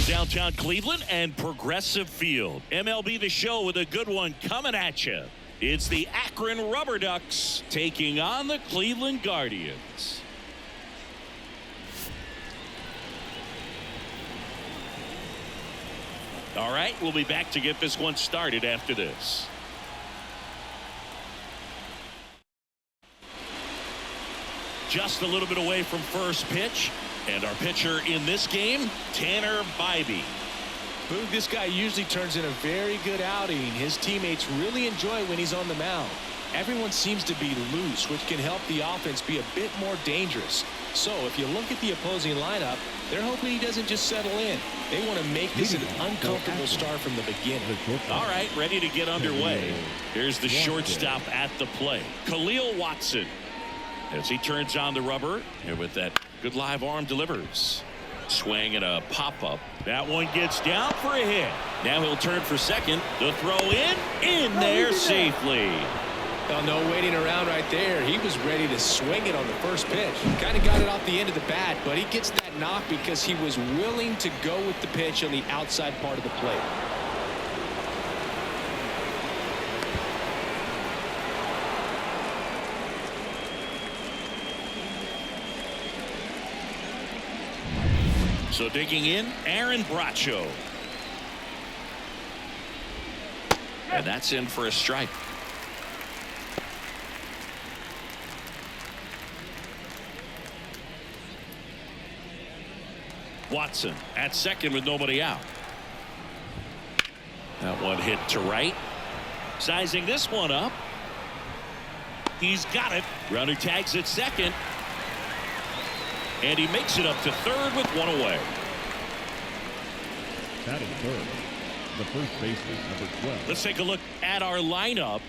downtown Cleveland and Progressive Field. MLB The Show with a good one coming at you. It's the Akron RubberDucks taking on the Cleveland Guardians. All right, we'll be back to get this one started after this. Just a little bit away from first pitch. And our pitcher in this game, Tanner Bybee. Boog, this guy usually turns in a very good outing. His teammates really enjoy when he's on the mound. Everyone seems to be loose, which can help the offense be a bit more dangerous. So if you look at the opposing lineup, they're hoping he doesn't just settle in. They want to make this an uncomfortable start from the beginning. All right, ready to get underway. Here's the shortstop at the plate, Khalil Watson. As he turns on the rubber, and with that good live arm delivers. Swing and a pop-up. That one gets down for a hit. Now he'll turn for second. The throw in there safely. Well, no waiting around right there. He was ready to swing it on the first pitch. Kind of got it off the end of the bat, but he gets that knock because he was willing to go with the pitch on the outside part of the plate. So digging in, Aaron Bracho. And that's in for a strike. Watson at second with nobody out. That one hit to right. Sizing this one up. He's got it. Runner tags at second. And he makes it up to third with one away. Batting third, the first baseman, number 12. Let's take a look at our lineup.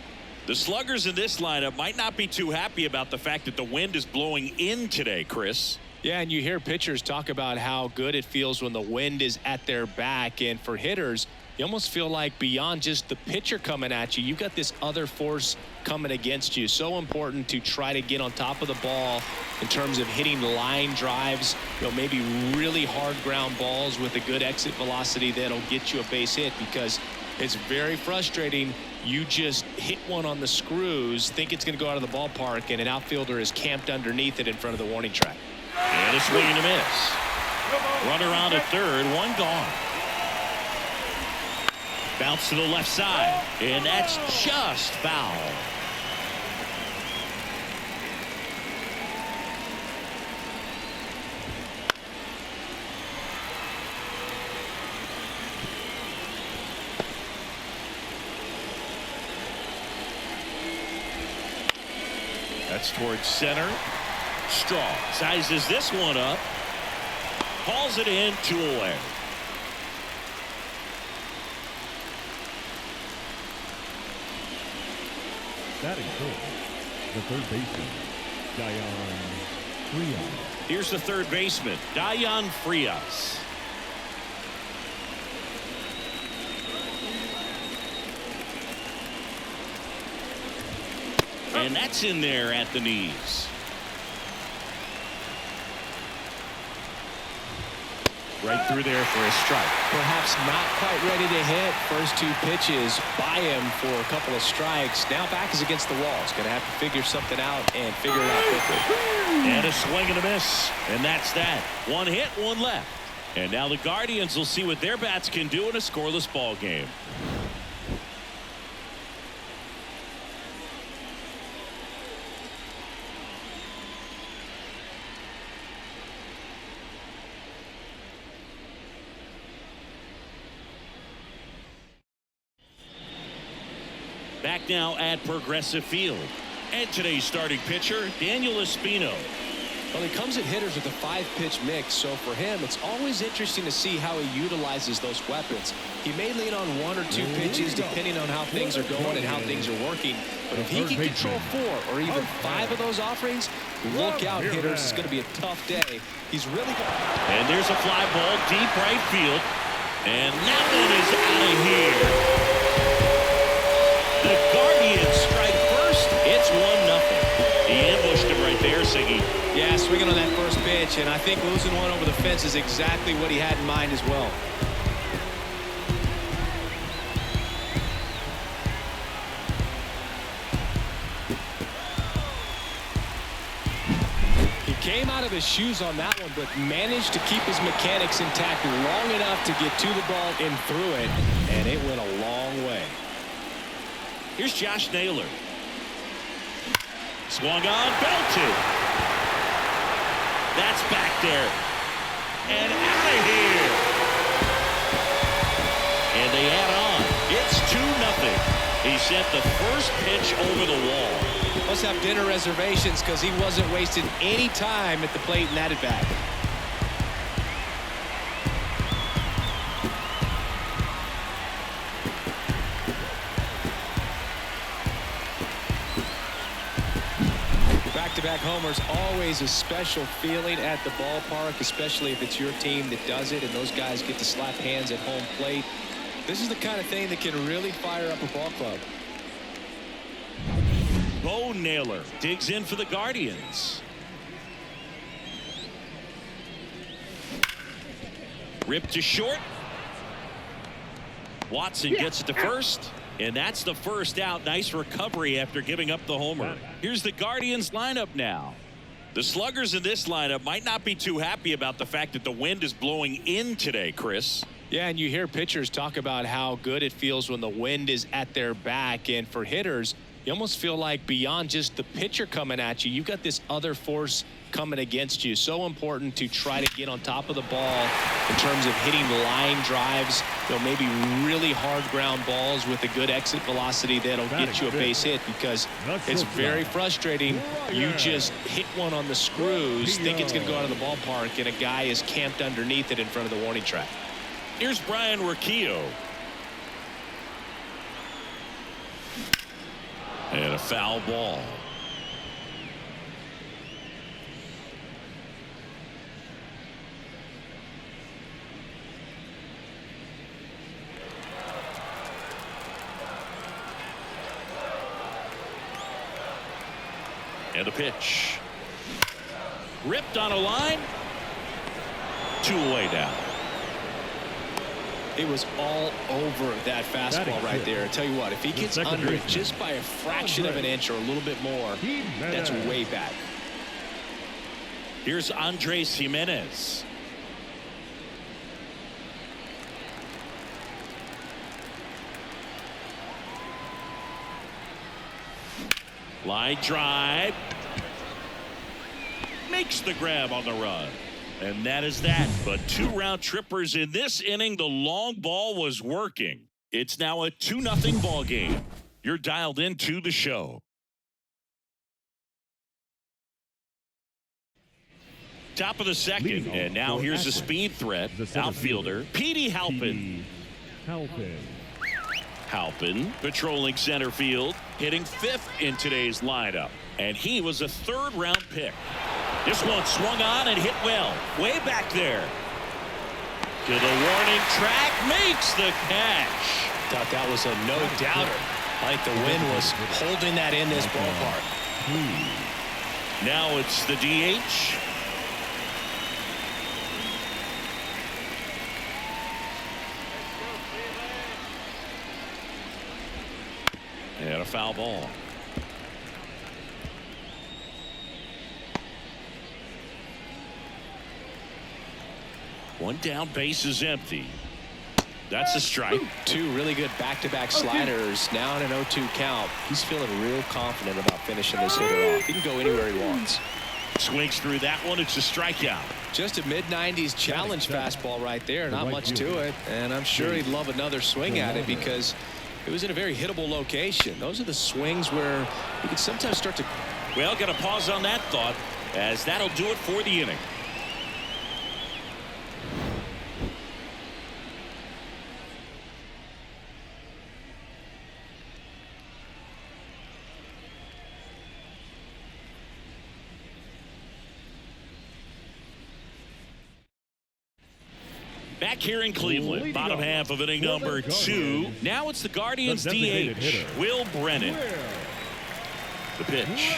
The sluggers in this lineup might not be too happy about the fact that the wind is blowing in today, Chris. Yeah, and you hear pitchers talk about how good it feels when the wind is at their back. And for hitters, you almost feel like beyond just the pitcher coming at you, you've got this other force coming against you. So important to try to get on top of the ball in terms of hitting line drives, maybe really hard ground balls with a good exit velocity that'll get you a base hit, because it's very frustrating. You just hit one on the screws, think it's going to go out of the ballpark, and an outfielder is camped underneath it in front of the warning track. And a swing and a miss. Runner on to third, one gone. Bounce to the left side, and that's just foul. That's towards center. Strong sizes this one up. Hauls it in, 2 away. Batting third, the third baseman, Dayan Frias. Here's the third baseman, Dayan Frias. And that's in there at the knees. Right through there for a strike. Perhaps not quite ready to hit. First 2 pitches by him for a couple of strikes. Now back is against the wall. He's going to have to figure something out and figure it out quickly. And a swing and a miss. And that's that. 1 hit, 1 left. And now the Guardians will see what their bats can do in a scoreless ball game. Back now at Progressive Field. And today's starting pitcher, Daniel Espino. Well, he comes at hitters with a 5-pitch mix, so for him, it's always interesting to see how he utilizes those weapons. He may lean on 1 or 2 pitches depending on how things are going and how things are working. But if he can control 4 or even 5 of those offerings, look out, hitters. It's going to be a tough day. He's really good. And there's a fly ball deep right field. And that one is out of here. The Guardians strike first. It's 1-0. He ambushed him right there, Siggy. Yeah, swinging on that first pitch, and I think losing one over the fence is exactly what he had in mind as well. Came out of his shoes on that one, but managed to keep his mechanics intact long enough to get to the ball and through it, and it went a long way. Here's Josh Naylor. Swung on, belted. That's back there. And out of here. And they add on. It's 2-0. He sent the first pitch over the wall. Must have dinner reservations because he wasn't wasting any time at the plate in that at bat. Back-to-back homers, always a special feeling at the ballpark, especially if it's your team that does it and those guys get to slap hands at home plate. This is the kind of thing that can really fire up a ball club. Bo Naylor digs in for the Guardians. Ripped to short. Watson gets it to first. And that's the first out. Nice recovery after giving up the homer. Here's the Guardians lineup now. The sluggers in this lineup might not be too happy about the fact that the wind is blowing in today, Chris. Yeah, and you hear pitchers talk about how good it feels when the wind is at their back. And for hitters, you almost feel like beyond just the pitcher coming at you, you've got this other force coming against you. So important to try to get on top of the ball in terms of hitting line drives, maybe really hard ground balls with a good exit velocity that'll get you a base hit, because it's very frustrating. You just hit one on the screws, think it's going to go out of the ballpark, and a guy is camped underneath it in front of the warning track. Here's Brian Riccio. And a foul ball. And a pitch. Ripped on a line. 2 away now. It was all over that fastball right there. I tell you what, if he gets under it just by a fraction of an inch or a little bit more, that's way back. Here's Andres Jimenez. Line drive. Makes the grab on the run. And that is that. But 2 round trippers in this inning. The long ball was working. It's now a 2-0 ball game. You're dialed into the show. Top of the second. And now here's a speed threat. Outfielder Petey Halpin. Halpin patrolling center field, hitting 5th in today's lineup. And he was a 3rd round pick. This one swung on and hit well. Way back there. To the warning track. Makes the catch. Thought that was a no-doubter. I think the wind was holding that in this ballpark. Now it's the DH. And a foul ball. One down, base is empty. That's a strike. 2 really good back-to-back sliders. Now in an 0-2 count. He's feeling real confident about finishing this hitter off. He can go anywhere he wants. Swings through that one. It's a strikeout. Just a mid-90s challenge fastball right there. Not much to it. And I'm sure he'd love another swing at it because it was in a very hittable location. Those are the swings where you can sometimes start to... Well, got to pause on that thought, as that'll do it for the inning. Back here in Cleveland, bottom half of inning number 2. Now it's the Guardians DH, Will Brennan. The pitch.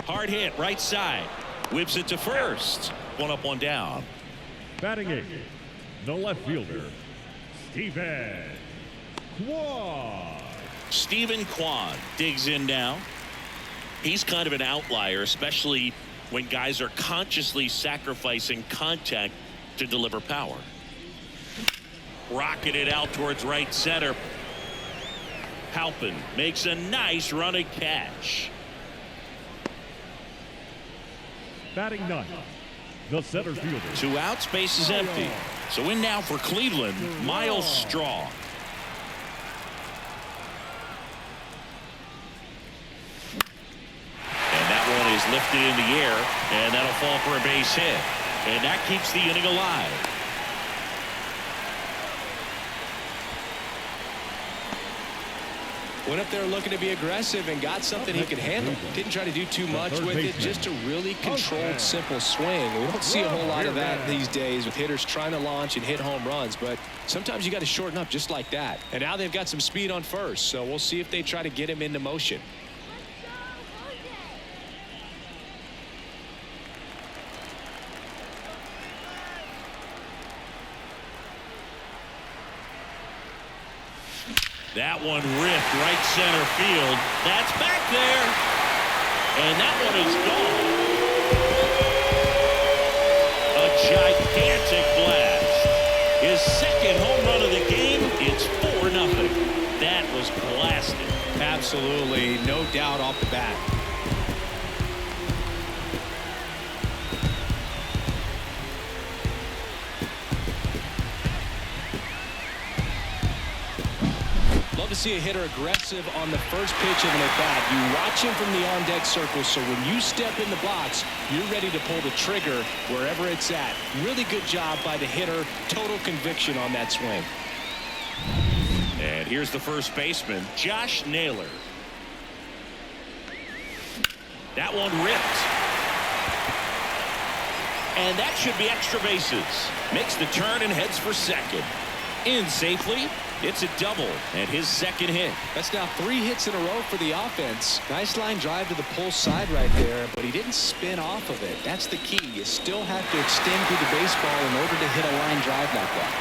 Hard hit, right side. Whips it to first. 1 up, 1 down. Batting 8, the left fielder, Stephen Kwan. Stephen Kwan digs in now. He's kind of an outlier, especially when guys are consciously sacrificing contact to deliver power. Rocketed out towards right center. Halpin makes a nice running catch. Batting ninth, the center fielder. 2 outs, base is empty. So in now for Cleveland, Miles Straw. And that one is lifted in the air, and that'll fall for a base hit. And that keeps the inning alive. Went up there looking to be aggressive and got something he could handle. Didn't try to do too much with it. Just a really controlled, simple swing. We don't see a whole lot of that these days with hitters trying to launch and hit home runs. But sometimes you got to shorten up just like that. And now they've got some speed on first. So we'll see if they try to get him into motion. That one ripped right center field. That's back there. And that one is gone. A gigantic blast. His second home run of the game. It's 4-0. That was blasted. Absolutely. No doubt off the bat. To see a hitter aggressive on the first pitch of an at-bat. You watch him from the on-deck circle, so when you step in the box, you're ready to pull the trigger wherever it's at. Really good job by the hitter. Total conviction on that swing. And here's the first baseman, Josh Naylor. That one ripped. And that should be extra bases. Makes the turn and heads for second. In safely. It's a double and his second hit. That's now 3 hits in a row for the offense. Nice line drive to the pull side right there, but he didn't spin off of it. That's the key. You still have to extend through the baseball in order to hit a line drive like that.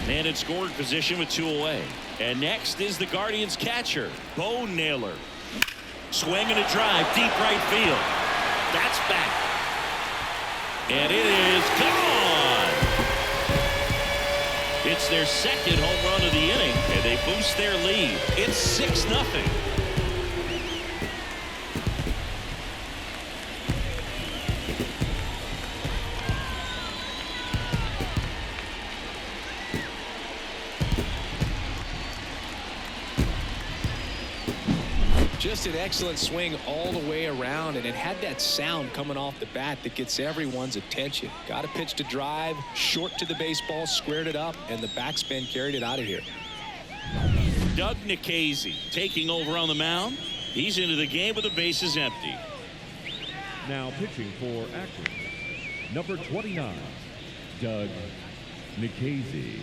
Man in scoring position with 2 away. And next is the Guardians catcher, Bo Naylor. Swing and a drive, deep right field. That's back. And it is gone. It's their second home run of the inning, and they boost their lead. It's 6-0. Just an excellent swing all the way around, and it had that sound coming off the bat that gets everyone's attention. Got a pitch to drive, short to the baseball, squared it up, and the backspin carried it out of here. Doug Nikhazy taking over on the mound. He's into the game with the bases empty. Now pitching for Akron, number 29, Doug Nikhazy.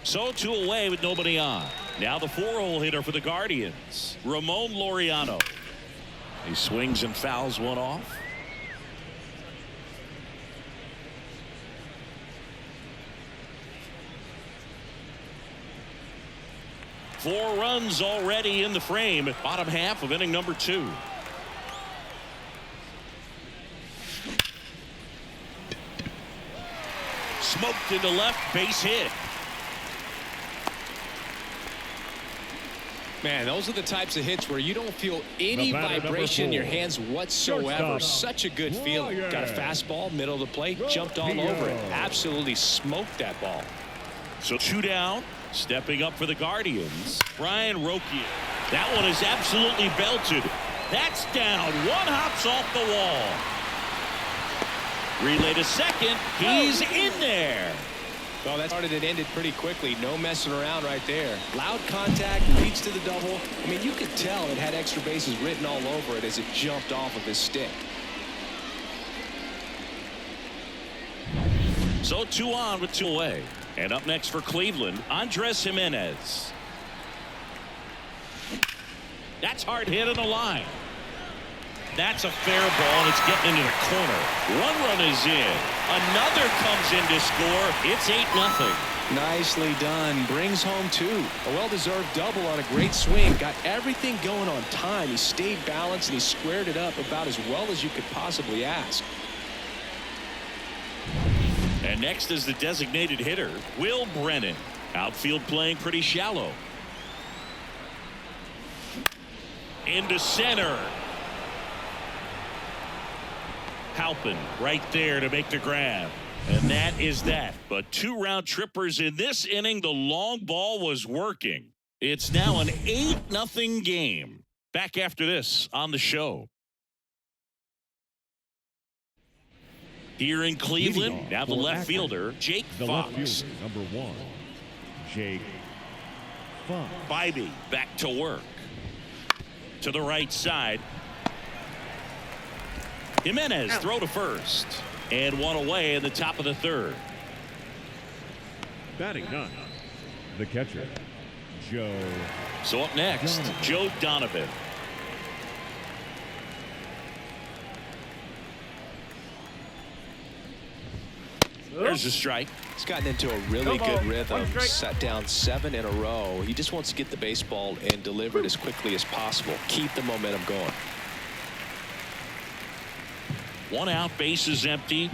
So 2 away with nobody on. Now the 4-hole hitter for the Guardians, Ramon Laureano. He swings and fouls one off. Four runs already in the frame at bottom half of inning number 2. Smoked into left, base hit. Man, those are the types of hits where you don't feel any vibration in your hands whatsoever. Such a good feeling. Got a fastball, middle of the plate, jumped all over it. Absolutely smoked that ball. So 2 down, stepping up for the Guardians, Brian Rokia. That one is absolutely belted. That's down. One hops off the wall. Relay to second. He's in there. Well, that started and ended pretty quickly. No messing around right there. Loud contact, leads to the double. I mean, you could tell it had extra bases written all over it as it jumped off of his stick. So 2 on with 2 away. And up next for Cleveland, Andres Jimenez. That's hard hit on the line. That's a fair ball, and it's getting into the corner. One run is in. Another comes in to score. It's 8-0. Nicely done. Brings home two. A well-deserved double on a great swing. Got everything going on time. He stayed balanced, and he squared it up about as well as you could possibly ask. And next is the designated hitter, Will Brennan. Outfield playing pretty shallow. Into center. Halpin right there to make the grab. And that is that. But 2 round trippers in this inning. The long ball was working. It's now an 8-0 game. Back after this on the show. Here in Cleveland, now the left fielder, Jake Fox. Left fielder, number 1, Jake Fox. Bybee back to work. To the right side. Jimenez throw to first. And one away in the top of the 3rd. Batting 9th, the catcher, Joe. So up next, Donovan. Joe Donovan. There's a strike. He's gotten into a really good rhythm. Set down 7 in a row. He just wants to get the baseball and deliver it as quickly as possible. Keep the momentum going. 1 out, base is empty.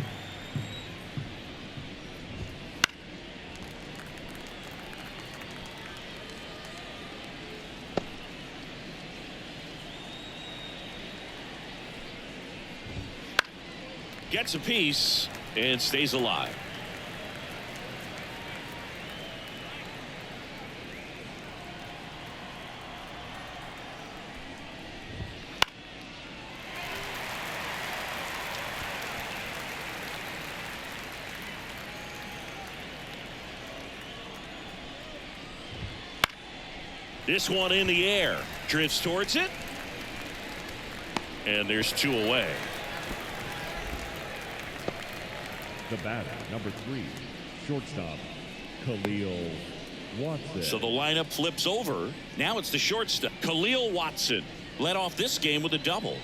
Gets a piece and stays alive. This one in the air. Drifts towards it. And there's 2 away. The batter, number 3, shortstop, Khalil Watson. So the lineup flips over. Now it's the shortstop, Khalil Watson. Led off this game with a double.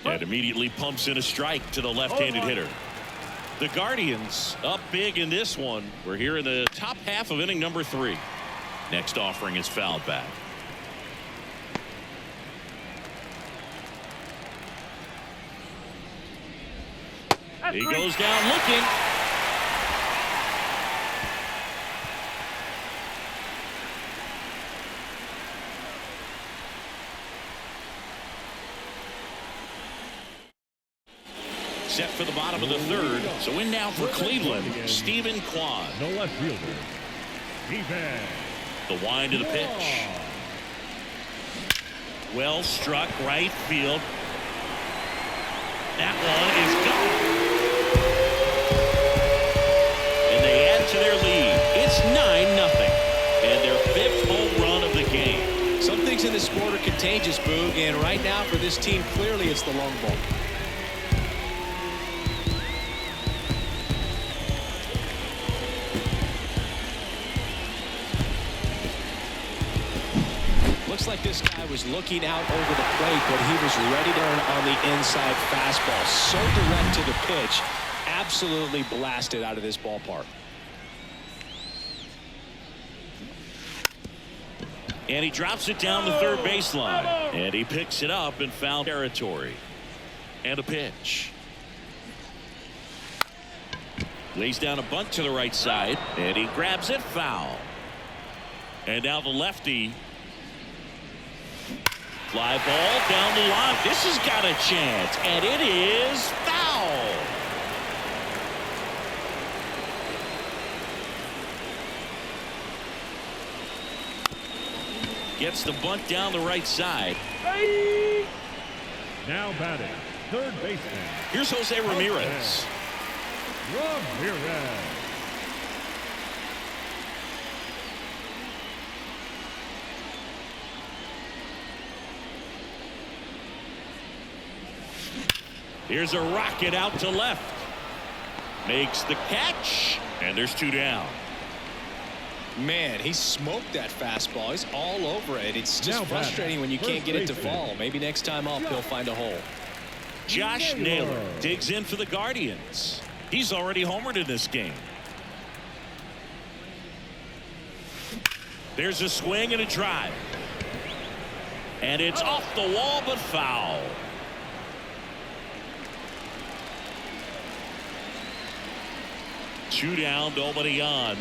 And immediately pumps in a strike to the left-handed hitter. The Guardians up big in this one. We're here in the top half of inning number 3. Next offering is fouled back. He goes down looking. Set for the bottom of the 3rd. So in now for Cleveland, Stephen Kwan. The left fielder, Stephen. The wind to the pitch. Well struck right field. That one is gone. And they add to their lead. It's 9-0. And their 5th home run of the game. Some things in this sport are contagious, Boog, and right now for this team, clearly it's the long ball. Looks like this guy was looking out over the plate, but he was ready to earn on the inside fastball. So direct to the pitch. Absolutely blasted out of this ballpark. And he drops it down the 3rd baseline. And he picks it up in foul territory. And a pitch. Lays down a bunt to the right side. And he grabs it foul. And now the lefty. Fly ball down the line. This has got a chance. And it is foul. Gets the bunt down the right side. Now batting, 3rd baseman. Here's Jose Ramirez. Ramirez. Here's a rocket out to left. Makes the catch. And And there's 2 down. Man, he smoked that fastball. He's all over it. It's just Now frustrating when you first can't get it to baseman. fall. Maybe next time up he'll find a hole. Josh Naylor digs in for the Guardians. He's already homered in this game. There's a swing and a drive. And it's off the wall but foul. Two down, nobody on.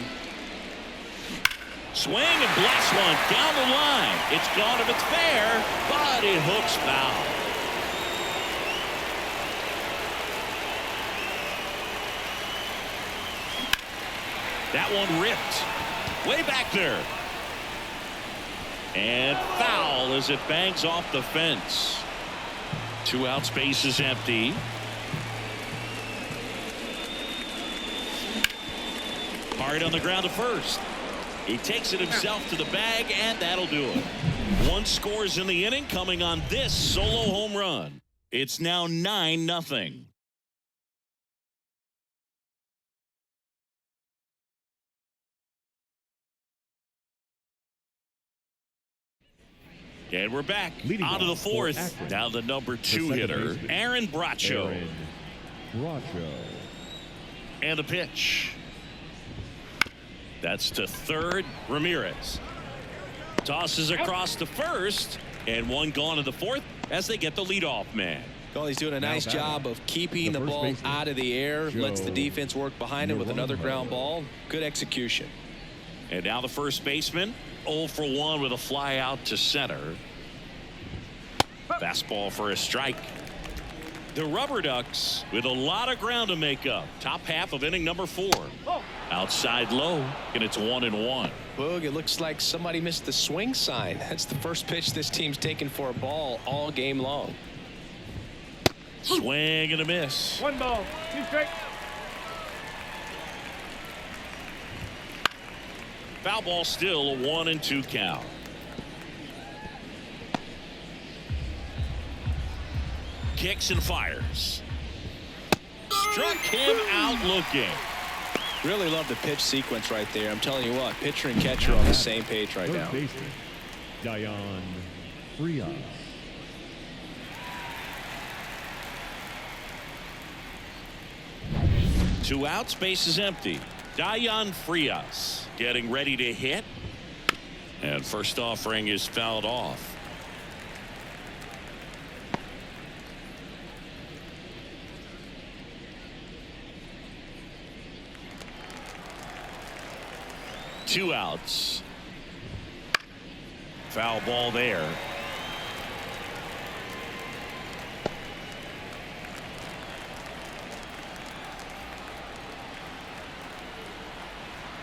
Swing and blast one down the line. It's gone if it's fair, but it hooks foul. That one ripped way back there. And foul as it bangs off the fence. 2 outs, base is empty. Hard on the ground to first. He takes it himself to the bag, and that'll do it. 1 scores in the inning, coming on this solo home run. It's now 9-0. And we're back Leading out of the off for 4th. Akron, Now the number 2 second hitter, baseman, Aaron Bracho. Aaron Bracho. And a pitch. That's to third. Ramirez tosses across to first, and 1 gone to the 4th as they get the leadoff man. Well, he's doing a nice job of keeping the first ball baseman, out of the air. Lets the Joe defense work behind him with another Navarro. ground ball. Good execution. And now the first baseman 0 for 1 with a fly out to center. Fastball for a strike. The RubberDucks with a lot of ground to make up. Top half of inning number 4. Outside low, and it's 1-1. Boog, it looks like somebody missed the swing sign. That's the first pitch this team's taken for a ball all game long. Swing and a miss. 1 ball, 2 strikes. Foul ball, still a 1-2 count. Kicks and fires. Struck him out looking. Really love the pitch sequence right there. I'm telling you what, pitcher and catcher on the same page right now. Third baseman, Dion Frias. Two outs, base is empty. Dion Frias getting ready to hit. And first offering is fouled off. Two outs. Foul ball there.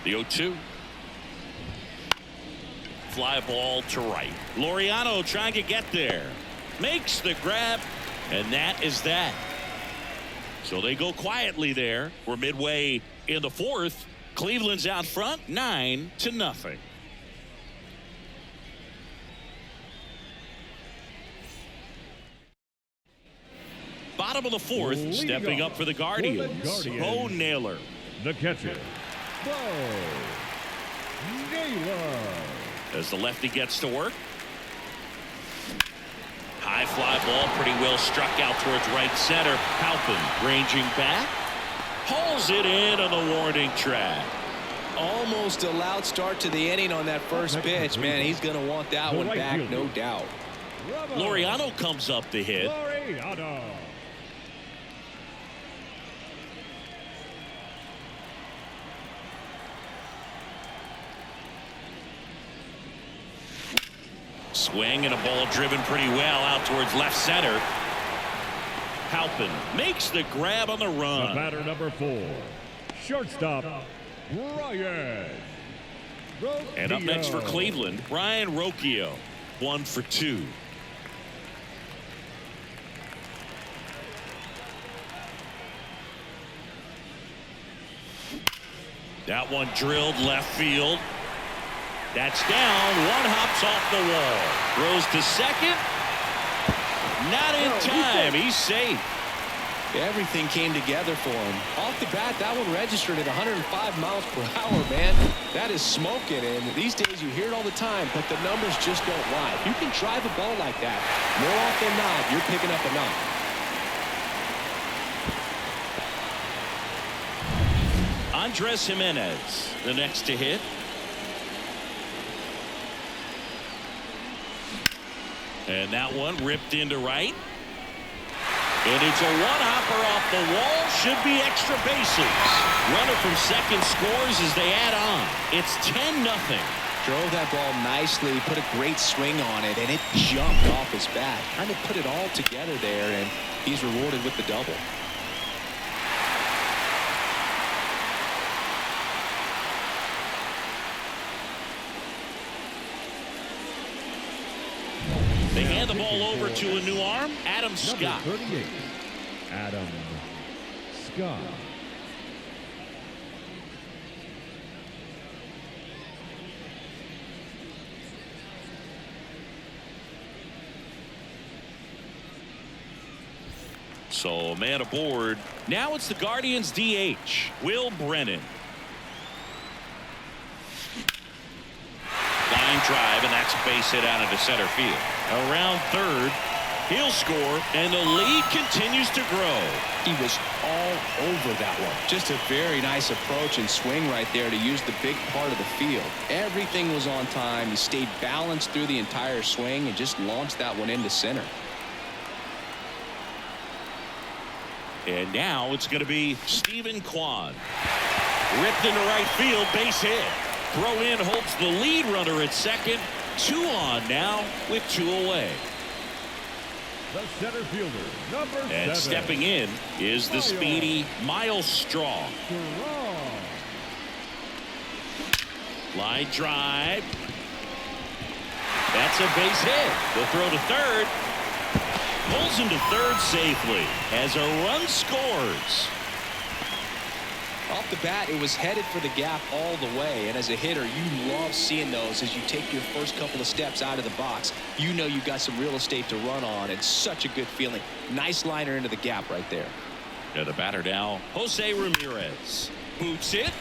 The 0-2. Fly ball to right. Laureano trying to get there. Makes the grab, and that is that. So they go quietly there. We're midway in the 4th. Cleveland's out front, 9-0. Bottom of the 4th, Leading stepping off up for the for Guardians. the Guardians. Bo Naylor. The catcher, Bo Naylor. As the lefty gets to work. High fly ball, pretty well struck out towards right center. Halpin ranging back. Pulls it in on the warning track. Almost a loud start to the inning on that first pitch. Man, he's going to want that one back, no doubt. Laureano comes up to hit. Laureano. Swing and a ball driven pretty well out towards left center. Halpin makes the grab on the The run. batter number 4, shortstop, Ryan. And up next for Rocchio. Cleveland, Ryan Rocchio. 1 for 2. That one drilled left field. That's down. One hops off the wall. Throws to second. Not in time. He's safe. Everything came together for him. Off the bat, that one registered at 105 miles per hour, man. That is smoking, and these days you hear it all the time, but the numbers just don't lie. If you can drive a ball like that, more often than not, you're picking up a knock. Andres Jimenez, the next to hit. And that one ripped into right. And it's a one-hopper off the wall. Should be extra bases. Runner from second scores as they add on. It's 10-0. Drove that ball nicely, put a great swing on it, and it jumped off his bat. Kind of put it all together there, and he's rewarded with the double. They hand the ball over to a new arm, Adam Scott. Number 38, Adam Scott. So a man aboard. Now it's the Guardians DH, Will Brennan. Line drive, and that's a base hit out into center field. Around third, he'll score, and the lead continues to grow. He was all over that one. Just a very nice approach and swing right there to use the big part of the field. Everything was on time. He stayed balanced through the entire swing and just launched that one into center. And now it's going to be Stephen Kwan. Ripped into right field, base hit. Throw in holds the lead runner at second. 2 on now with 2 away. The center fielder, number 7. And stepping in is the speedy Miles Straw. Line drive. That's a base hit. The throw to third. Pulls him to third safely as a run scores. Off the bat, it was headed for the gap all the way, and as a hitter, you love seeing those as you take your first couple of steps out of the box. You know you've got some real estate to run on, and such a good feeling. Nice liner into the gap right there. Yeah, the batter now, Jose Ramirez. Boots it.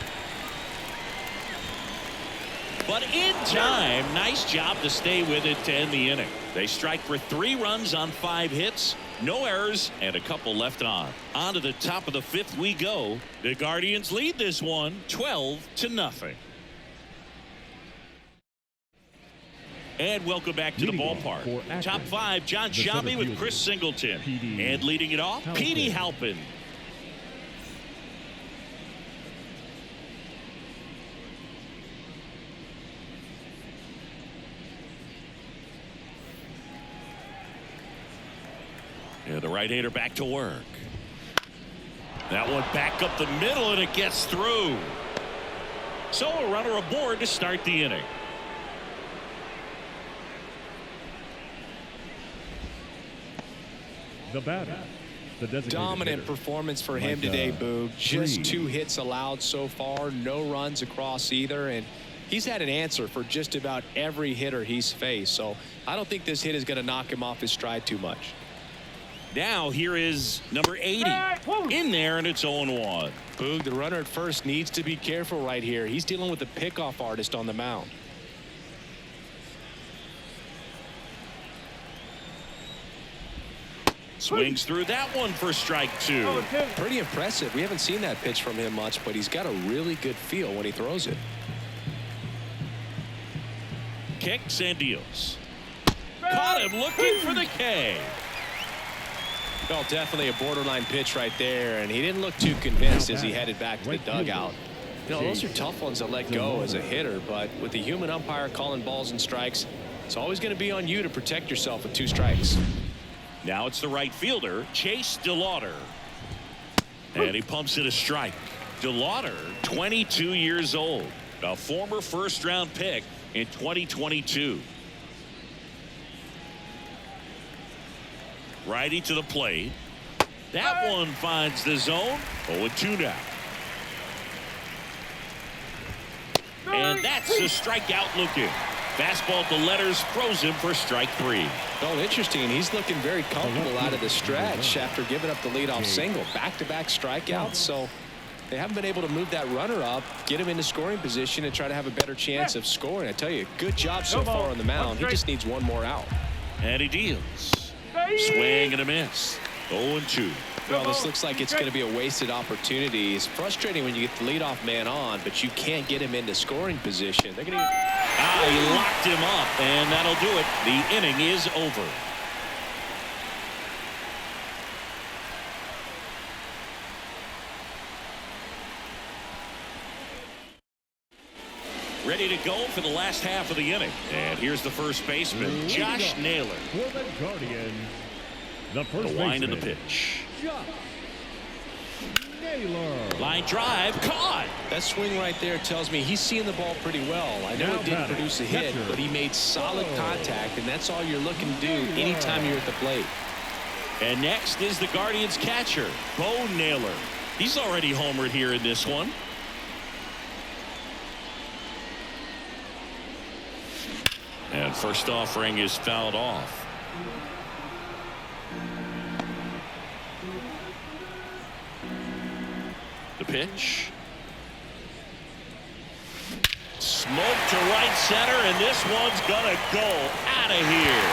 But in time, nice job to stay with it to end the inning. They strike for 3 runs on 5 hits. No errors and a couple left on. On to the top of the 5th we go. The Guardians lead this one 12-0. And welcome back to the ballpark. Top 5, John Shelby with Chris Singleton. And leading it off, Petey Halpin. Yeah, the right-hander back to work. That one back up the middle, and it gets through. So a runner aboard to start the inning. The batter, the designated Dominant hitter, performance for him today, Boog. Just 2 hits allowed so far, no runs across either, and he's had an answer for just about every hitter he's faced. So I don't think this hit is going to knock him off his stride too much. Now here is number 80 in there, and it's 0-1. Boog, the runner at first needs to be careful right here. He's dealing with a pickoff artist on the mound. Swings through that one for strike 2. Pretty impressive. We haven't seen that pitch from him much, but he's got a really good feel when he throws it. Kicks and deals. Caught him looking for the K. Well, definitely a borderline pitch right there, and he didn't look too convinced as he headed back to the dugout. You know, those are tough ones to let go as a hitter, but with the human umpire calling balls and strikes, it's always going to be on you to protect yourself with 2 strikes. Now it's the right fielder, Chase DeLauder. And he pumps it a strike. DeLauder, 22 years old, a former first-round pick in 2022. Righty to the plate. That one finds the zone. 0-2 now. And that's a strikeout looking. Fastball, the letters, throws him for strike 3. Well, interesting. He's looking very comfortable out of the stretch after giving up the leadoff single. Back-to-back strikeouts, so they haven't been able to move that runner up, get him into scoring position, and try to have a better chance of scoring. I tell you, good job so far on the mound. He just needs one more out. And he deals. Swing and a miss. 0-2. Well, this looks like it's going to be a wasted opportunity. It's frustrating when you get the leadoff man on, but you can't get him into scoring position. They're going to. He locked him up, and that'll do it. The inning is over. Ready to go for the last half of the inning. And here's the first baseman, Josh Naylor. For the Guardians, the first The line of the baseman, pitch. Josh Naylor. Line drive, caught. That swing right there tells me he's seeing the ball pretty well. I know Now it didn't batting, produce a hit, catcher, but he made solid contact, and that's all you're looking to do anytime you're at the plate. And next is the Guardians catcher, Bo Naylor. He's already homered here in this one. And first offering is fouled off. The pitch. Smoke to right center, and this one's gonna go out of here.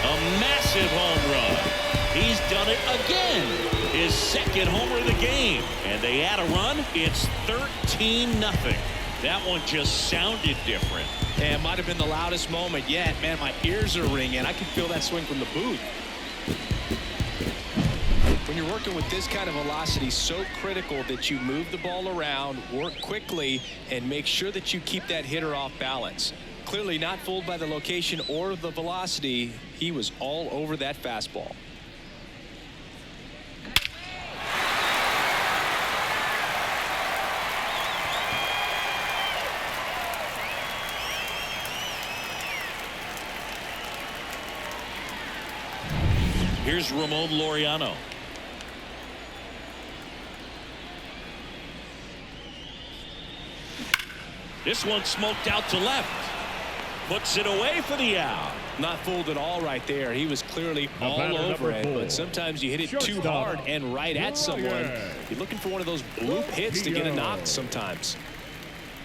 A massive home run. He's done it again. His second homer of the game. And they add a run. It's 13-0. That one just sounded different. And it might have been the loudest moment yet. Man, my ears are ringing. I can feel that swing from the booth. When you're working with this kind of velocity, so critical that you move the ball around, work quickly, and make sure that you keep that hitter off balance. Clearly not fooled by the location or the velocity. He was all over that fastball. Here's Ramon Laureano. This one smoked out to left. Puts it away for the out. Not fooled at all right there. He was clearly all over it, but sometimes you hit it too hard and right at someone. You're looking for one of those bloop hits to get a knock sometimes.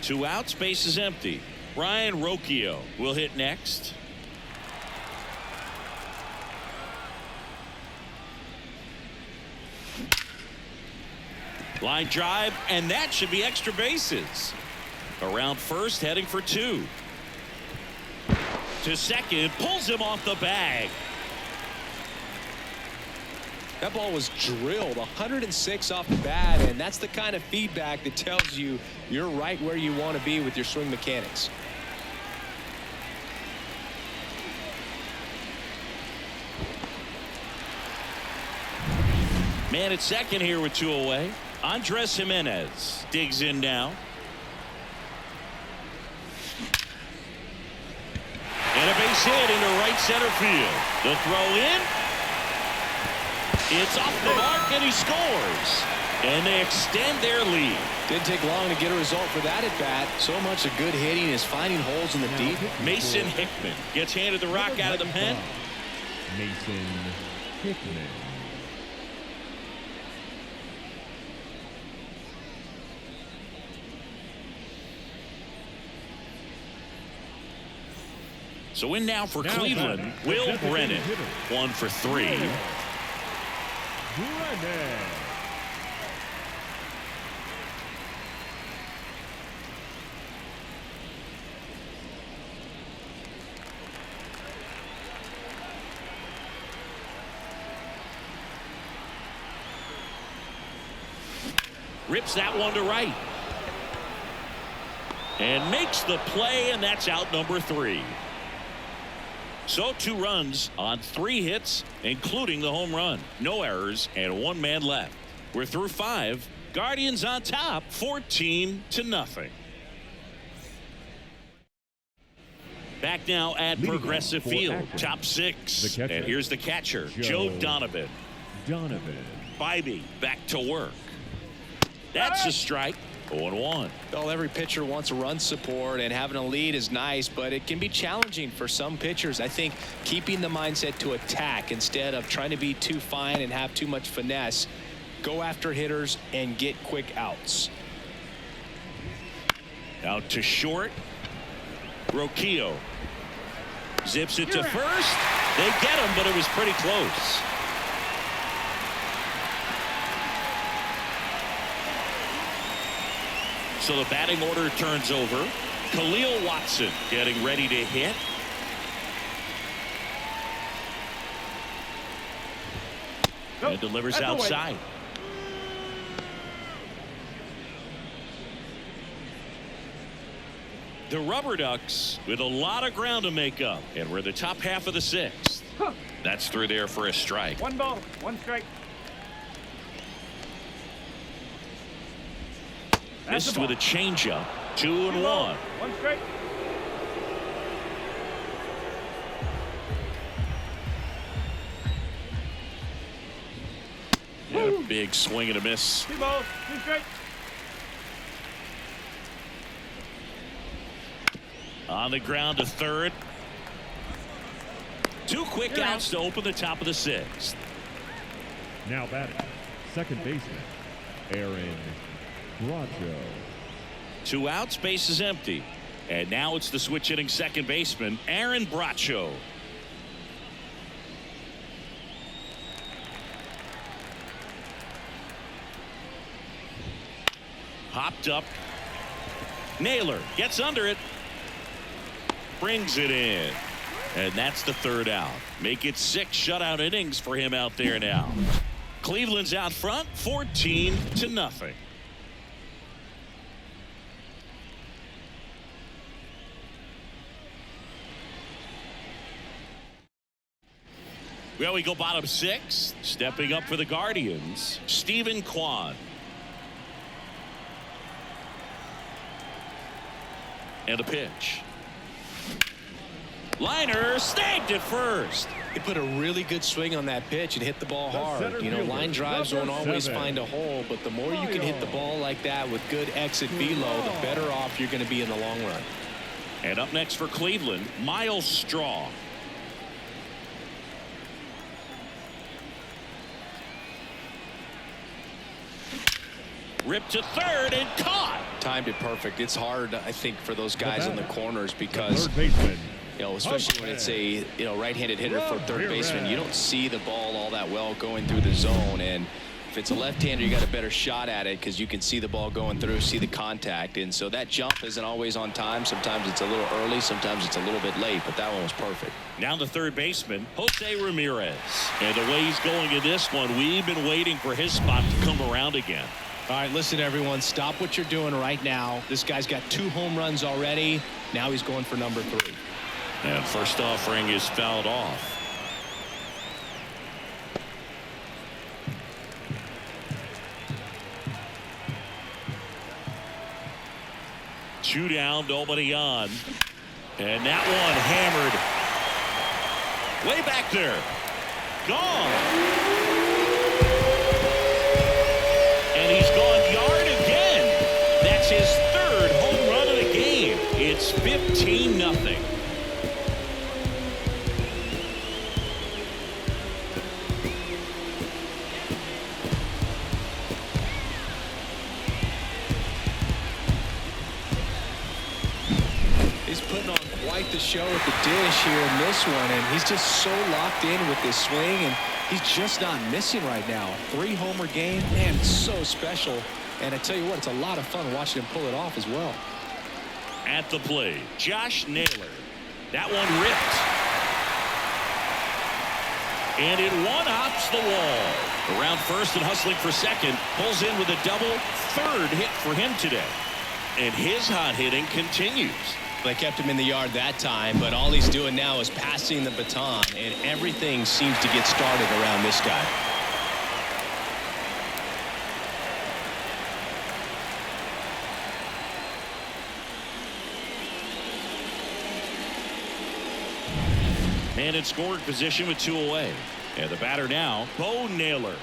2 outs, base is empty. Ryan Rocchio will hit next. Line drive, and that should be extra bases. Around first, heading for 2. To second, pulls him off the bag. That ball was drilled 106 off the bat, and that's the kind of feedback that tells you you're right where you want to be with your swing mechanics. Man at second here with 2 away. Andres Jimenez digs in now. And a base hit into right center field. The throw in. It's off the mark, and he scores. And they extend their lead. Didn't take long to get a result for that at bat. So much of good hitting is finding holes in the deep. Mason Hickman gets handed the rock out of the pen. Mason Hickman. So in now for Cleveland, Will Brennan. 1 for 3. Brennan. Rips that one to right. And makes the play, and that's out number 3. So 2 runs on 3 hits, including the home run. No errors and 1 man left. We're through 5. Guardians on top, 14-0. Back now at Progressive Field, top 6. And here's the catcher, Joe Donovan. Donovan. Bybee back to work. That's a strike. 0-1. Well, every pitcher wants run support, and having a lead is nice, but it can be challenging for some pitchers. I think keeping the mindset to attack instead of trying to be too fine and have too much finesse. Go after hitters and get quick outs. Out to short. Roquillo zips it to first. They get him, but it was pretty close. So the batting order turns over. Khalil Watson getting ready to hit. And delivers outside. The RubberDucks with a lot of ground to make up, and we're the top half of the sixth. That's through there for a strike. 1 ball, 1 strike. Missed with a changeup. 2-1. 1 strike. And a big swing and a miss. 2 balls, 2 strikes. On the ground to third. 2 quick outs to open the top of the sixth. Now batting, second baseman, Aaron Bracho. 2 outs, base is empty. And now it's the switch hitting second baseman, Aaron Bracho. Hopped up. Naylor gets under it. Brings it in. And that's the 3rd out. Make it 6 shutout innings for him out there now. Cleveland's out front 14-0. Well, we go bottom 6. Stepping up for the Guardians, Stephen Kwan. And a pitch. Liner snagged at first. He put a really good swing on that pitch and hit the ball hard. You know, line drives won't always find a hole, but the more you can hit the ball like that with good exit velo, the better off you're going to be in the long run. And up next for Cleveland, Miles Straw. Ripped to third and caught. Timed it perfect. It's hard, I think, for those guys in the corners because, Third baseman, you know, especially when it's a right-handed hitter for third baseman, you don't see the ball all that well going through the zone. And if it's a left-hander, you got a better shot at it because you can see the ball going through, see the contact. And so that jump isn't always on time. Sometimes it's a little early, sometimes it's a little bit late, but that one was perfect. Now the third baseman, Jose Ramirez. And the way he's going in this one, we've been waiting for his spot to come around again. All right, listen, everyone, stop what you're doing right now. This guy's got 2 home runs already. Now he's going for number 3. And first offering is fouled off. Two down, nobody on. And that one hammered way back there. Gone. And he's gone yard again. That's his 3rd home run of the game. It's 15-0. He's putting on quite the show at the dish here in this one, and he's just so locked in with this swing, and he's just not missing right now. 3-homer game, man, it's so special. And I tell you what, it's a lot of fun watching him pull it off as well. At the plate, Josh Naylor. That one ripped. And it one-hops the wall. Around first and hustling for second. Pulls in with a double. 3rd hit for him today. And his hot hitting continues. They kept him in the yard that time, but all he's doing now is passing the baton, and everything seems to get started around this guy. And in scoring position with 2 away. And the batter now, Bo Naylor.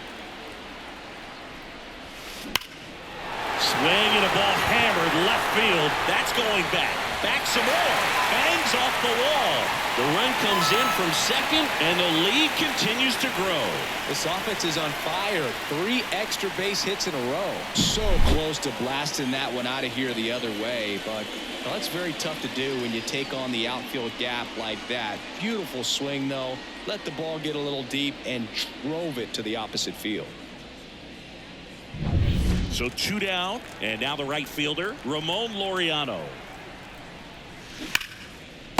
Swing and a ball hammered left field. That's going back. Back some more. Bangs off the wall. The run comes in from second, and the lead continues to grow. This offense is on fire. 3 extra base hits in a row. So close to blasting that one out of here the other way, but well, that's very tough to do when you take on the outfield gap like that. Beautiful swing, though. Let the ball get a little deep and drove it to the opposite field. So 2 down, and now the right fielder, Ramon Laureano.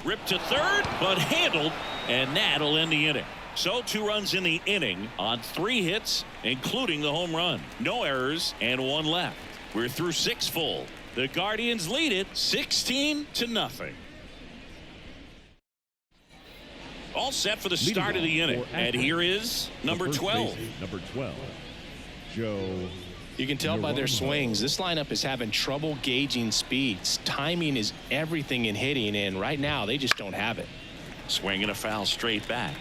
Ripped to third, but handled, and that'll end the inning. So 2 runs in the inning on 3 hits, including the home run. No errors and 1 left. We're through 6 full. The Guardians lead it 16-0. All set for the start of the inning. And here is number 12. Number 12, Joe. You can tell by their swings, this lineup is having trouble gauging speeds. Timing is everything in hitting, and right now they just don't have it. Swinging a foul straight back.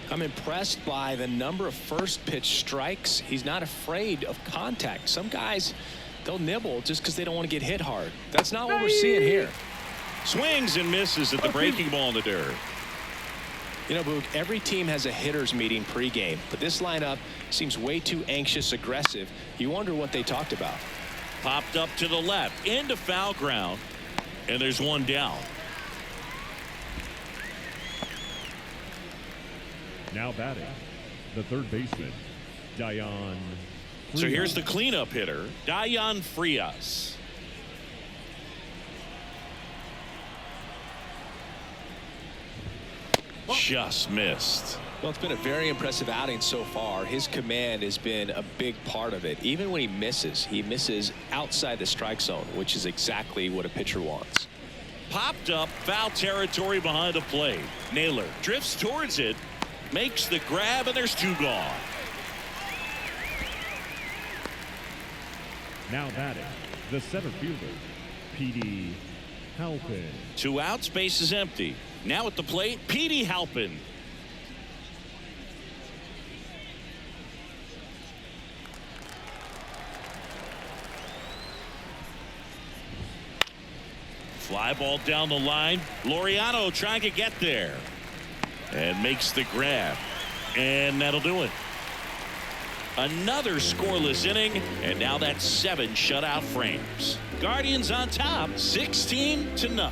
I'm impressed by the number of first pitch strikes. He's not afraid of contact. Some guys, they'll nibble just because they don't want to get hit hard. That's not what we're seeing here. Swings and misses at the breaking ball in the dirt. You know, Boog, every team has a hitters meeting pregame, but this lineup seems way too anxious, aggressive. You wonder what they talked about. Popped up to the left, into foul ground, and there's 1 down. Now batting, the third baseman, Dayan. So here's the cleanup hitter, Dayan Frias. Just missed. Well, it's been a very impressive outing so far. His command has been a big part of it. Even when he misses outside the strike zone, which is exactly what a pitcher wants. Popped up, foul territory behind the plate. Naylor drifts towards it, makes the grab, and there's 2 gone. Now batting, the center fielder, P.D. Halpin. 2 outs, base is empty. Now at the plate, P.D. Halpin. Fly ball down the line. Laureano trying to get there. And makes the grab. And that'll do it. Another scoreless inning, and now that's 7 shutout frames. Guardians on top, 16-0.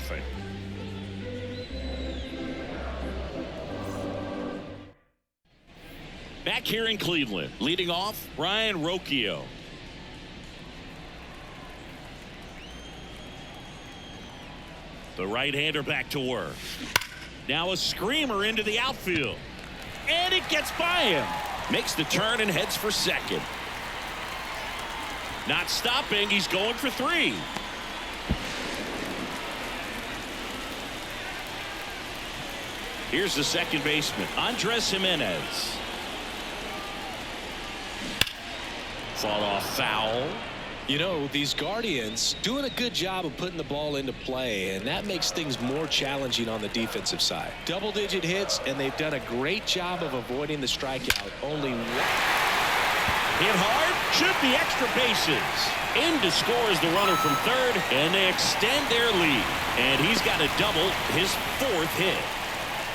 Back here in Cleveland, leading off, Ryan Rocchio. The right-hander back to work. Now a screamer into the outfield. And it gets by him. Makes the turn and heads for second. Not stopping. He's going for 3. Here's the second baseman, Andres Jimenez. Fought off foul. You know, these Guardians doing a good job of putting the ball into play, and that makes things more challenging on the defensive side. Double-digit hits, and they've done a great job of avoiding the strikeout. Only 1. Hit hard, should be extra bases. In to score is the runner from third, and they extend their lead. And he's got a double, his 4th hit.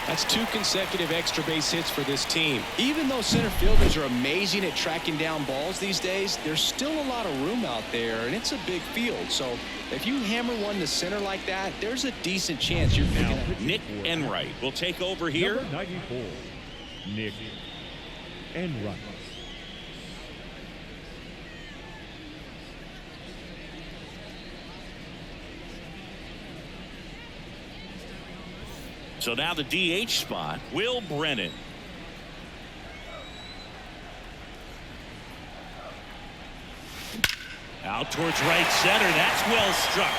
That's 2 consecutive extra base hits for this team. Even though center fielders are amazing at tracking down balls these days, there's still a lot of room out there, and it's a big field. So if you hammer one to center like that, there's a decent chance you're picking up. Nick Enright will take over here. Number 94, Nick Enright. So now the DH spot, Will Brennan. Out towards right center. That's well struck.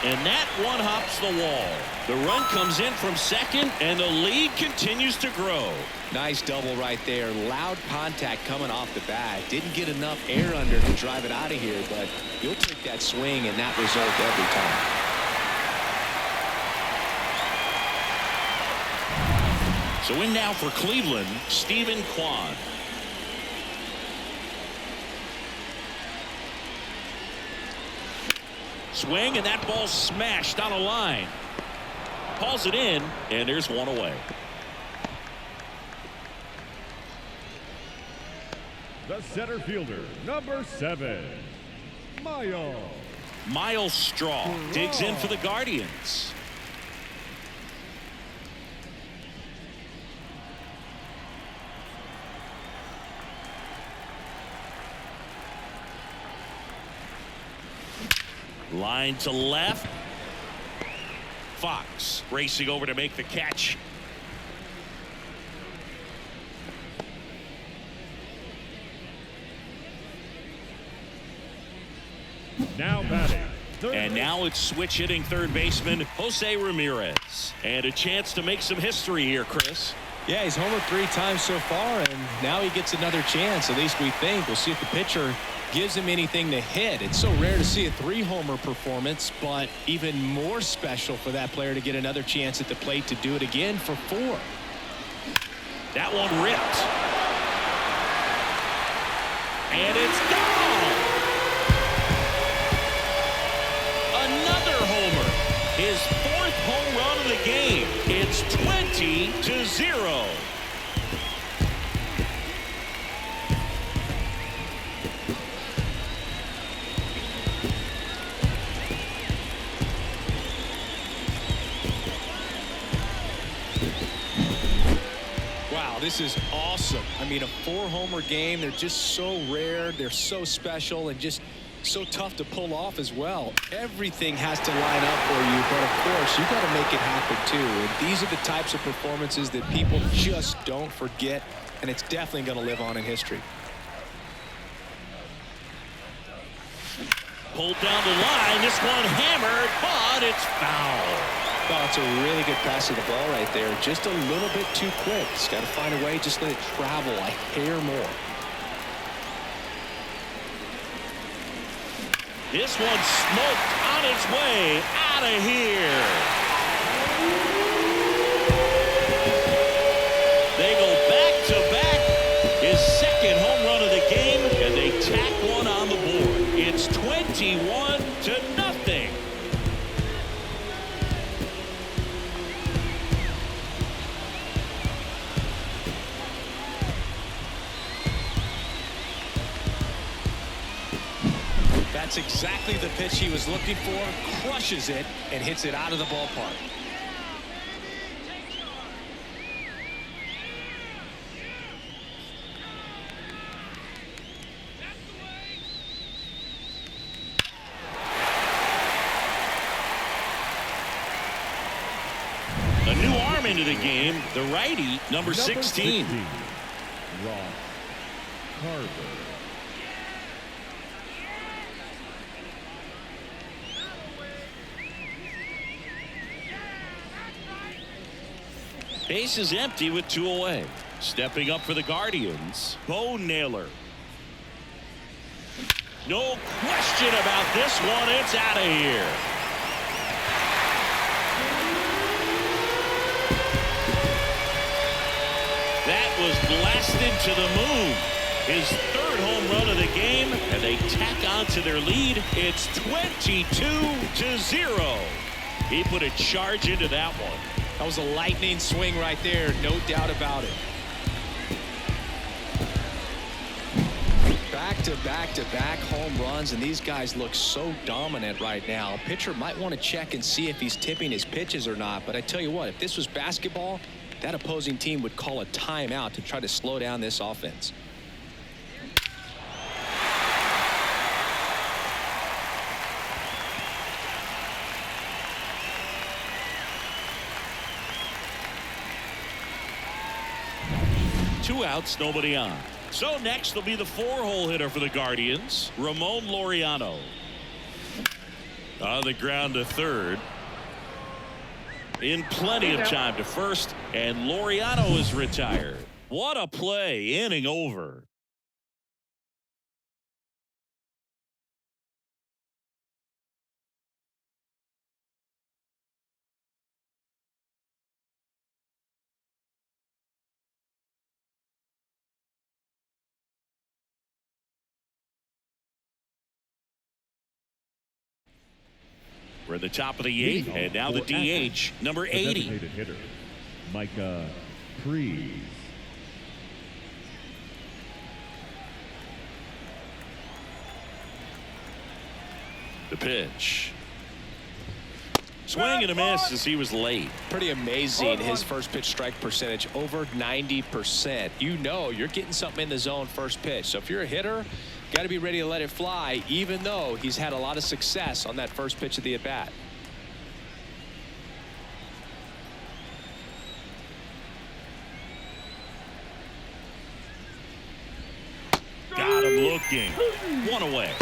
And that one hops the wall. The run comes in from second, and the lead continues to grow. Nice double right there. Loud contact coming off the bat. Didn't get enough air under to drive it out of here, but you'll take that swing and that result every time. So in now for Cleveland, Stephen Kwan. Swing, and that ball smashed on a line. Calls it in, and there's one away. The center fielder, number 7, Miles Straw digs in for the Guardians. Line to left. Fox racing over to make the catch. Now batting. And now it's switch hitting third baseman Jose Ramirez. And a chance to make some history here, Chris. Yeah, he's homered 3 times so far, and now he gets another chance. At least we think. We'll see if the pitcher gives him anything to hit. It's so rare to see a 3-homer performance, but even more special for that player to get another chance at the plate to do it again for 4. That one ripped. And it's gone. Another homer. His 4th home run of the game. It's 20-0. Wow, this is awesome. I mean, a 4-homer game. They're just so rare. They're so special and just so tough to pull off as well. Everything has to line up for you, but of course, you got to make it happen too. And these are the types of performances that people just don't forget, and it's definitely going to live on in history. Pulled down the line. This one hammered, but it's foul. Oh, it's a really good pass of the ball right there. Just a little bit too quick. It's got to find a way. Just let it travel a hair more. This one smoked on its way out of here. They go back to back. His 2nd home run of the game, and they tack one on the board. It's 21-0. That's exactly the pitch he was looking for. Crushes it and hits it out of the ballpark. A new arm into the game. The righty, number 16. Ross Carver. Base is empty with 2 away. Stepping up for the Guardians, Bo Naylor. No question about this one. It's out of here. That was blasted to the moon. His 3rd home run of the game, and they tack on to their lead. It's 22-0. He put a charge into that one. That was a lightning swing right there, no doubt about it. Back-to-back home runs, and these guys look so dominant right now. A pitcher might want to check and see if he's tipping his pitches or not, but I tell you what, if this was basketball, that opposing team would call a timeout to try to slow down this offense. Two outs, nobody on. So next will be the 4-hole hitter for the Guardians, Ramon Laureano. On the ground to third. In plenty of time to first, and Laureano is retired. What a play, inning over. We're at the top of the 8th, and now the DH, number 80. Designated hitter, Micah Freeze. The pitch. Swing and a miss as he was late. Pretty amazing, his first pitch strike percentage, over 90%. You know you're getting something in the zone first pitch. So if you're a hitter, got to be ready to let it fly, even though he's had a lot of success on that first pitch of the at-bat. Got him looking. One away.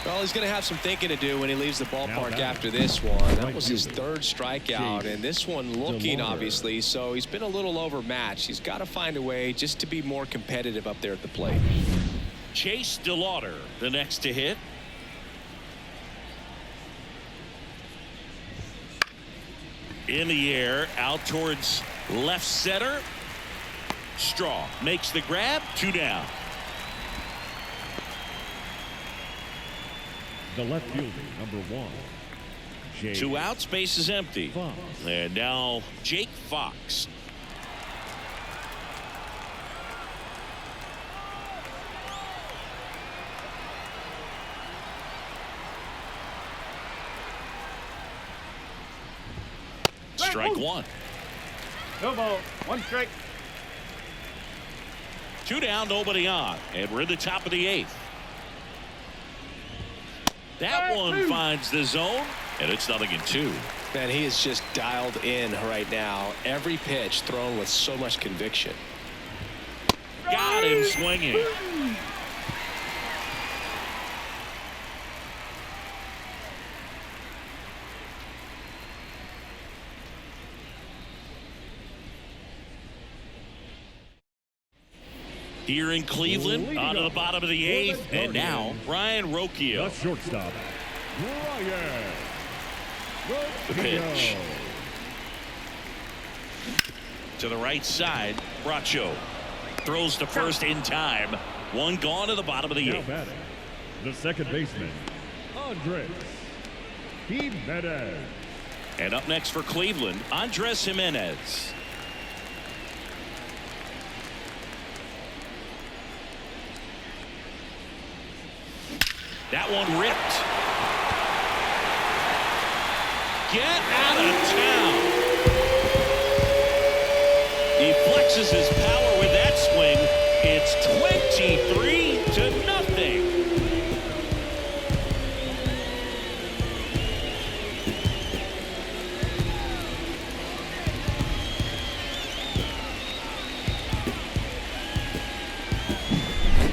Well, he's going to have some thinking to do when he leaves the ballpark after this one. That was his third strikeout, and this one looking, obviously, so he's been a little overmatched. He's got to find a way just to be more competitive up there at the plate. Chase DeLauder, the next to hit. In the air, out towards left center. Straw makes the grab, 2 down. The left fielder, number 1. 2 outs, base is empty. Fox. And now Jake Fox. Strike 1. No ball. 1 strike. 2 down, nobody on. And we're at the top of the 8th. That one finds the zone, and it's 0-2. Man, he is just dialed in right now. Every pitch thrown with so much conviction. Got him swinging. Here in Cleveland, on to the bottom of the 8th, and now Ryan Rocchio. The shortstop, Ryan The pitch. To the right side, Bracho throws to first in time. 1 gone to the bottom of the 8th. batting, the second baseman, Andres Jimenez. And up next for Cleveland, Andres Jimenez. That one ripped. Get out of town. He flexes his power with that swing. It's 23-0.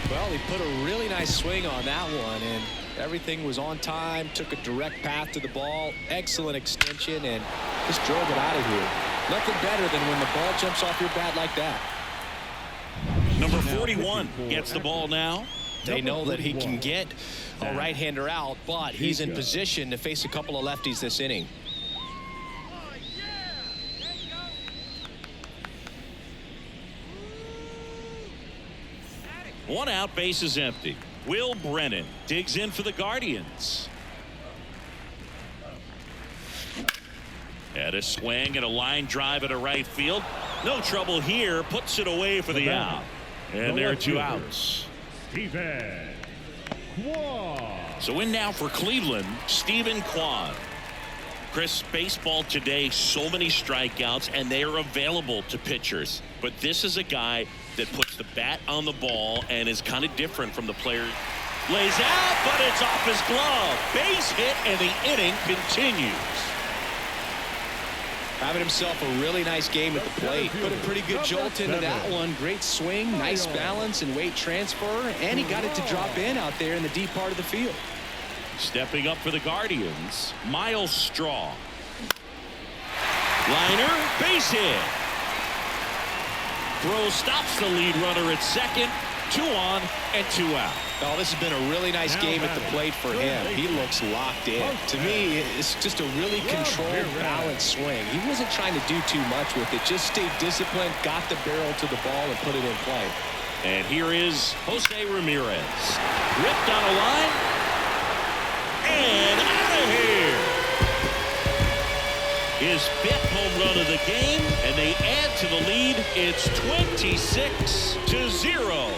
Well, he put a really nice swing on that one, and everything was on time, took a direct path to the ball, excellent extension, and just drove it out of here. Nothing better than when the ball jumps off your bat like that. Number 41 gets the ball now. They know that he can get a right-hander out, but he's in position to face a couple of lefties this inning. One out, base is empty. Will Brennan digs in for the Guardians. And a swing and a line drive at a right field. No trouble here. Puts it away for the out. And there are 2 outs. Stephen Kwan. So in now for Cleveland, Stephen Kwan. Chris, baseball today, so many strikeouts, and they are available to pitchers. But this is a guy that puts the bat on the ball and is kind of different from the player. Lays out, but it's off his glove. Base hit, and the inning continues. Having himself a really nice game at the plate. Put a pretty good jolt into that one. Great swing, nice balance and weight transfer, and he got it to drop in out there in the deep part of the field. Stepping up for the Guardians, Miles Straw. Liner, base hit. Throw stops the lead runner at second. 2 on and 2 out. Oh, this has been a really nice game at the plate for him. He looks locked in. To me, it's just a really controlled, balanced swing. He wasn't trying to do too much with it. Just stayed disciplined, got the barrel to the ball, and put it in play. And here is Jose Ramirez. Ripped on a line. And out of here. His 5th home run of the game, and they add to the lead. It's 26-0.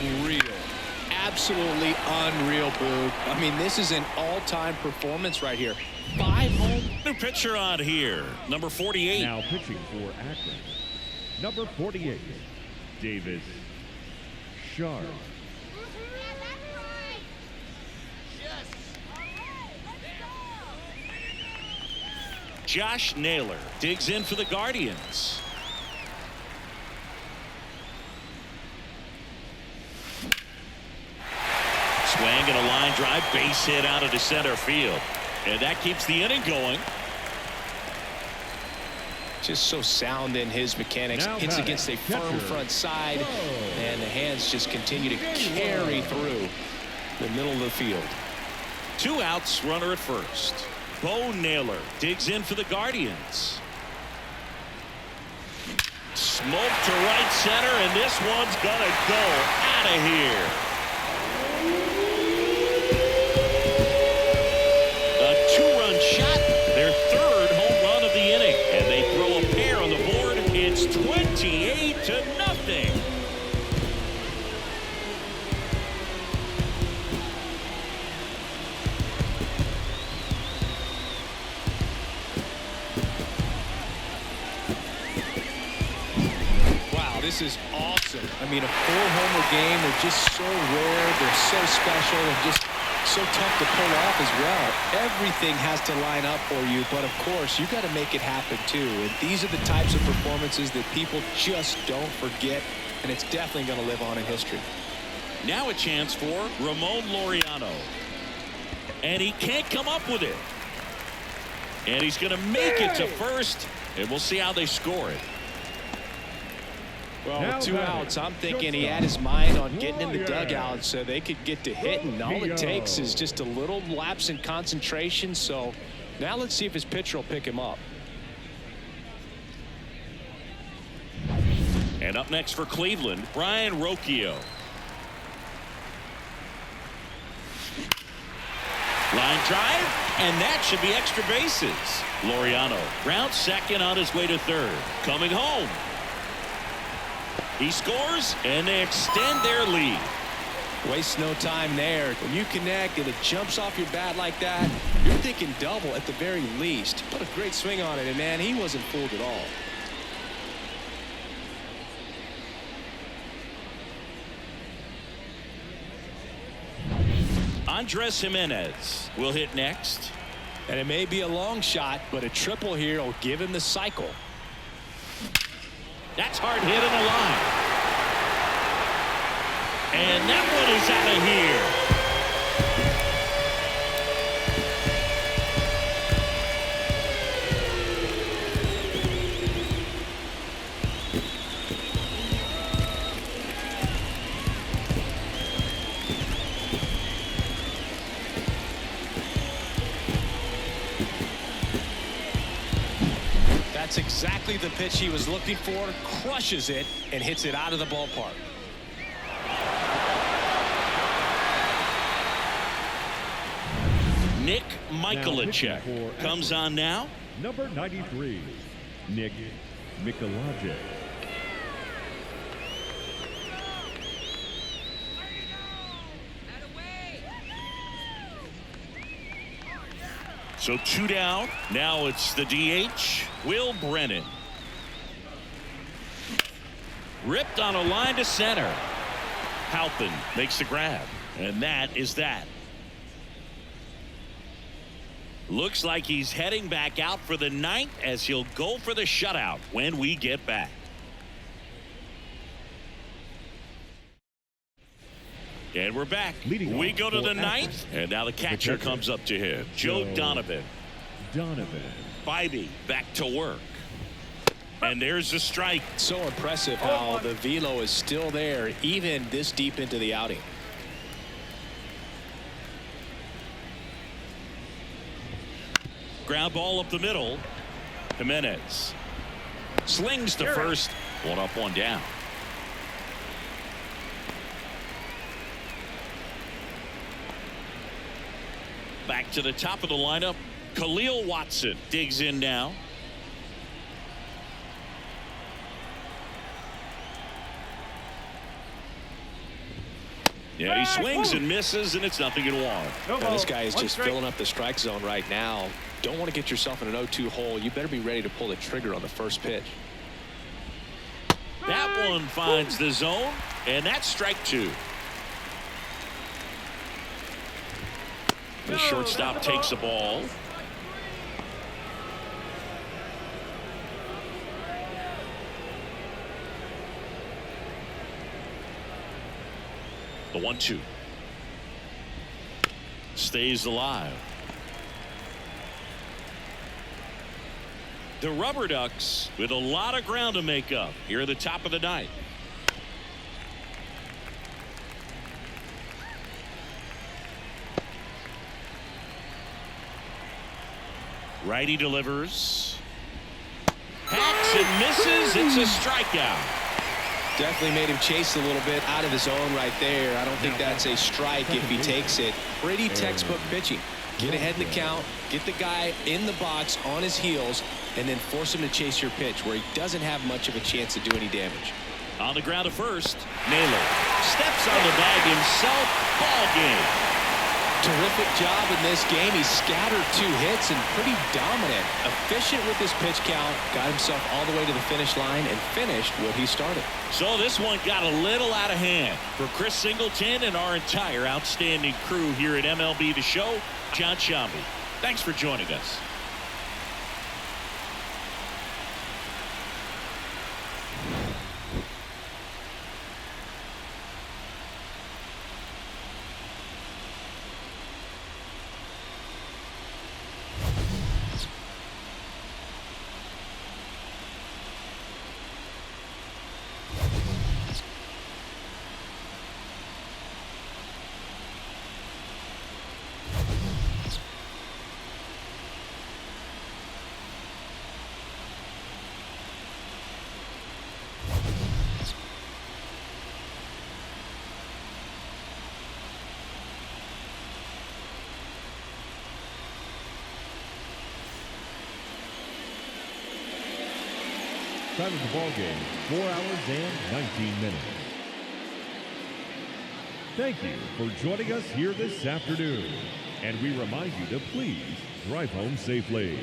Unreal. Absolutely unreal, Boog. I mean, this is an all-time performance right here. 5 home. New pitcher on here, number 48. Now pitching for Akron, number 48, Davis Sharp. Josh Naylor digs in for the Guardians. Swing and a line drive, base hit out into center field. And that keeps the inning going. Just so sound in his mechanics. Hits against a firm front side, and the hands just continue to carry through the middle of the field. 2 outs, runner at first. Bo Naylor digs in for the Guardians. Smoke to right center, and this one's gonna go out of here. A 2-run shot, their 3rd home run of the inning, and they throw a pair on the board. It's 28-0. This is awesome. I mean, a 4-homer game. They're just so rare. They're so special and just so tough to pull off as well. Everything has to line up for you, but of course, you got to make it happen too. And these are the types of performances that people just don't forget, and it's definitely going to live on in history. Now a chance for Ramon Laureano. And he can't come up with it. And he's going to make it to first, and we'll see how they score it. Well, with 2 outs, I'm thinking he had his mind on getting in the dugout so they could get to hitting. All it takes is just a little lapse in concentration. So now let's see if his pitcher will pick him up. And up next for Cleveland, Brian Rocchio. Line drive, and that should be extra bases. Laureano rounds second on his way to third. Coming home. He scores, and they extend their lead. Waste no time there. When you connect and it jumps off your bat like that, you're thinking double at the very least. What a great swing on it, and man, he wasn't fooled at all. Andres Jimenez will hit next. And it may be a long shot, but a triple here will give him the cycle. That's hard hit in the line. And that one is out of here. That's exactly the pitch he was looking for. Crushes it and hits it out of the ballpark. Nick Michaelacek comes on now. Number 93, Nick Michaelacek. So 2 down. Now it's the DH, Will Brennan. Ripped on a line to center. Halpin makes the grab. And that is that. Looks like he's heading back out for the 9th as he'll go for the shutout when we get back. And we're back. We go to the 9th, and now the catcher comes up to him. Joe Donovan. Bybee back to work. And there's the strike. So impressive how the velo is still there even this deep into the outing. ground ball up the middle. Jimenez slings to first. One up, one down. Back to the top of the lineup. Khalil Watson digs in now. Yeah, he swings and misses, and it's 0-1. Now, this guy is just filling up the strike zone right now. Don't want to get yourself in an 0-2 hole. You better be ready to pull the trigger on the first pitch. That one finds the zone, and that's strike 2. The shortstop takes the ball. The 1-2 stays alive. The RubberDucks with a lot of ground to make up here at the top of the ninth. Righty delivers. Hacks and misses. It's a strikeout. Definitely made him chase a little bit out of the zone right there. I don't think that's a strike if he takes it. Pretty textbook pitching. Get ahead in the count, get the guy in the box on his heels, and then force him to chase your pitch where he doesn't have much of a chance to do any damage. On the ground to first, Naylor steps on the bag himself. Ball game. Terrific job in this game. He scattered 2 hits and pretty dominant. Efficient with his pitch count. Got himself all the way to the finish line and finished what he started. So this one got a little out of hand. For Chris Singleton and our entire outstanding crew here at MLB The Show, John Shambi. Thanks for joining us. Time of the ball game, 4 hours and 19 minutes. Thank you for joining us here this afternoon. And we remind you to please drive home safely.